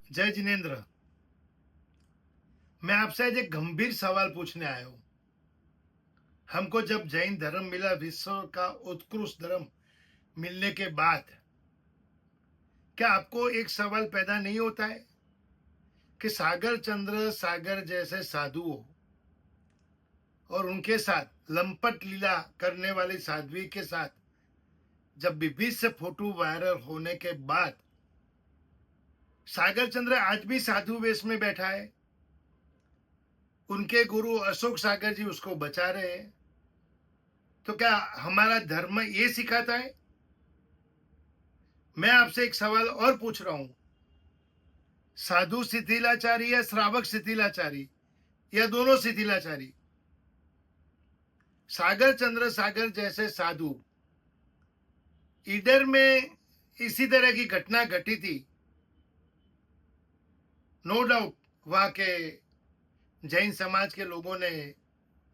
जय जिनेन्द्र। मैं आपसे आज एक गंभीर सवाल पूछने आया हूँ। हमको जब जैन धर्म मिला, विश्व का उत्कृष्ट धर्म मिलने के बाद, क्या आपको एक सवाल पैदा नहीं होता है कि सागर चंद्र सागर जैसे साधुओं और उनके साथ लंपट लीला करने वाली साध्वी के साथ जब बीबी से फोटो वायरल होने के बाद सागर चंद्र आज भी साधु वेश में बैठा है। उनके गुरु अशोक सागर जी उसको बचा रहे हैं। तो क्या हमारा धर्म ये सिखाता है? मैं आपसे एक सवाल और पूछ रहा हूं, साधु शिथिलाचारी या श्रावक शिथिलाचारी या दोनों शिथिलाचारी? सागर चंद्र सागर जैसे साधु, ईडर में इसी तरह की घटना घटी थी। नो डाउट वहां के जैन समाज के लोगों ने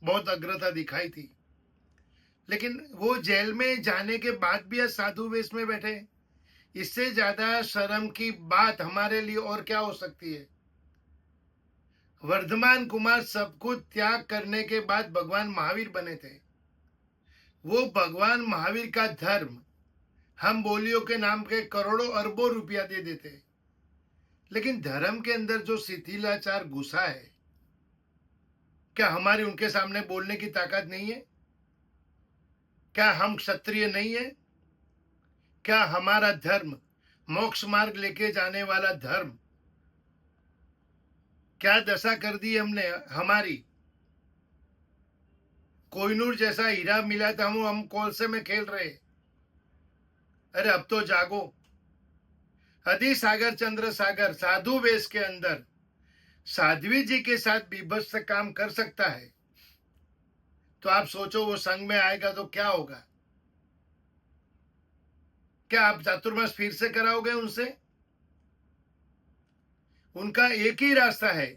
बहुत अग्रता दिखाई थी, लेकिन वो जेल में जाने के बाद भी आज साधु वेश में बैठे। इससे ज्यादा शर्म की बात हमारे लिए और क्या हो सकती है? वर्धमान कुमार सब कुछ त्याग करने के बाद भगवान महावीर बने थे। वो भगवान महावीर का धर्म हम बोलियों के नाम के करोड़ों अरबों रुपया दे देते, लेकिन धर्म के अंदर जो शिथिलाचार घुसा है, क्या हमारी उनके सामने बोलने की ताकत नहीं है? क्या हम क्षत्रिय नहीं है? क्या हमारा धर्म मोक्ष मार्ग लेके जाने वाला धर्म, क्या दशा कर दी हमने हमारी? कोहिनूर जैसा हीरा मिला था, हम कोलसे में खेल रहे। अरे अब तो जागो। यदि सागर चंद्र सागर साधु वेश के अंदर साध्वी जी के साथ बीभत्स काम कर सकता है, तो आप सोचो वो संघ में आएगा तो क्या होगा? क्या आप चातुर्मास फिर से कराओगे उनसे? उनका एक ही रास्ता है,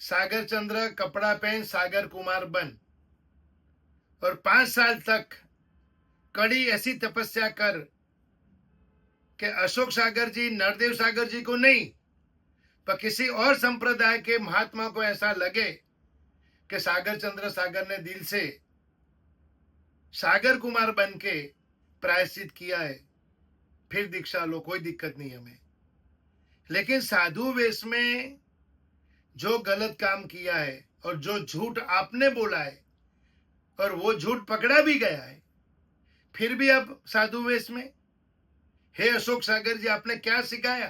सागर चंद्र कपड़ा पहन सागर कुमार बन और 5 साल तक कड़ी ऐसी तपस्या कर कि अशोक सागर जी नरदेव सागर जी को नहीं, पर किसी और संप्रदाय के महात्मा को ऐसा लगे कि सागर चंद्र सागर ने दिल से सागर कुमार बन के प्रायश्चित किया है, फिर दीक्षा लो, कोई दिक्कत नहीं हमें। लेकिन साधु वेश में जो गलत काम किया है और जो झूठ आपने बोला है और वो झूठ पकड़ा भी गया है, फिर भी अब साधु वेश में। हे अशोक सागर जी, आपने क्या सिखाया?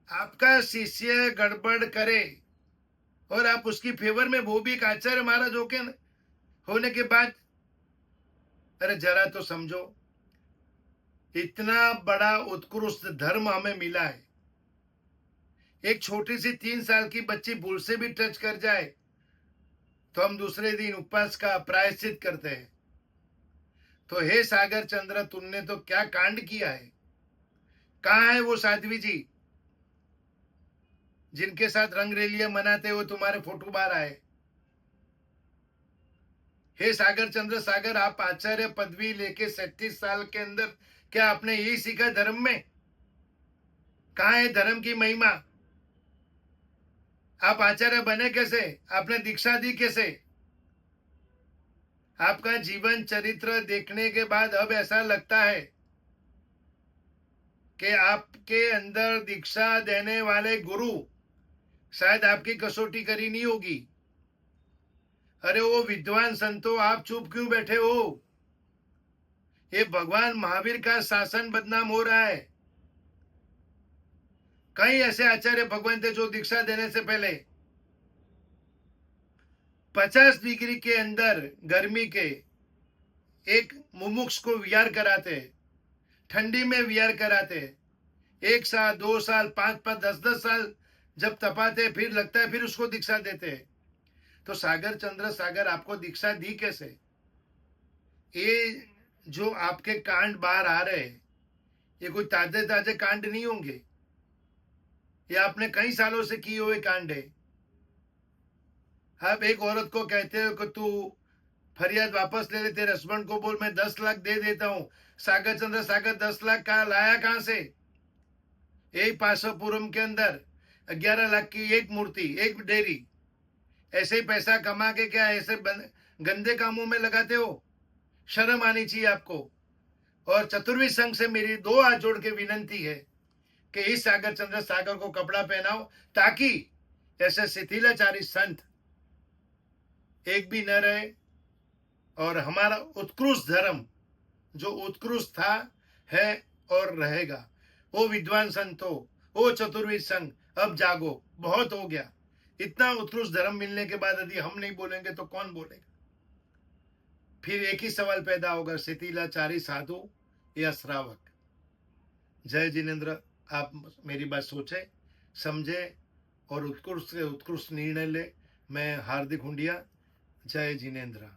आपका शिष्य गड़बड़ करे और आप उसकी फेवर में, वो भी एक आचार्य महाराज होने के बाद, अरे जरा तो समझो, इतना बड़ा उत्कृष्ट धर्म हमें मिला है। एक छोटी सी 3 साल की बच्ची भूल से भी टच कर जाए तो हम दूसरे दिन उपवास का प्रायश्चित करते हैं। तो हे सागर चंद्र, तुमने तो क्या कांड किया है? कहाँ है वो साध्वी जी जिनके साथ रंगरेलियां मनाते हुए तुम्हारे फोटो बाहर आए? हे सागर चंद्र सागर, आप आचार्य पदवी लेके 37 साल के अंदर क्या आपने यही सीखा धर्म में? कहाँ है धर्म की महिमा? आप आचार्य बने कैसे? आपने दीक्षा दी कैसे? आपका जीवन चरित्र देखने के बाद अब ऐसा लगता है कि आपके अंदर दीक्षा देने वाले गुरु शायद आपकी कसौटी करी नहीं होगी। अरे वो विद्वान संतो, आप चुप क्यों बैठे हो? ये भगवान महावीर का शासन बदनाम हो रहा है। कई ऐसे आचार्य भगवान थे जो दीक्षा देने से पहले 50 डिग्री के अंदर गर्मी के एक मुमुक्ष को विहार कराते, ठंडी में विहार कराते, 1 साल 2 साल 5 5 10 10 साल जब तपाते, फिर लगता है फिर उसको दीक्षा देते। तो सागर चंद्र सागर आपको दीक्षा दी कैसे? ये जो आपके कांड बाहर आ रहे हैं, ये कोई ताजे ताजे कांड नहीं होंगे, ये आपने कई सालों से किए हुए कांड है। आप एक औरत को कहते हो कि तू फरियाद वापस ले ले, तेरे हस्बैंड को बोल मैं 10 लाख दे देता हूं। सागर चंद्र सागर 10 लाख का लाया कहां से? एक पासोपुरम के अंदर 11 लाख की एक मूर्ति, एक डेयरी, ऐसे ही पैसा कमा के क्या ऐसे गंदे कामों में लगाते हो? शर्म आनी चाहिए आपको। और चतुर्वेद संघ से मेरी 2 हाथ जोड़ के विनंती है कि इस सागर चंद्र सागर को कपड़ा पहनाओ, ताकि ऐसे शिथिलाचारी संत एक भी न रहे, और हमारा उत्कृष्ट धर्म जो उत्कृष्ट था, है और रहेगा, वो विद्वान संतो, वो चतुर्वेद संघ, अब जागो, बहुत हो गया। इतना उत्कृष्ट धर्म मिलने के बाद यदि हम नहीं बोलेंगे तो कौन बोलेगा? फिर एक ही सवाल पैदा होगा, शिथिलाचारी साधु या श्रावक? जय जिनेन्द्र। आप मेरी बात सोचे, समझे और उत्कृष्ट से उत्कृष्ट निर्णय ले। मैं हार्दिक हुंडिया। जय जिनेन्द्र।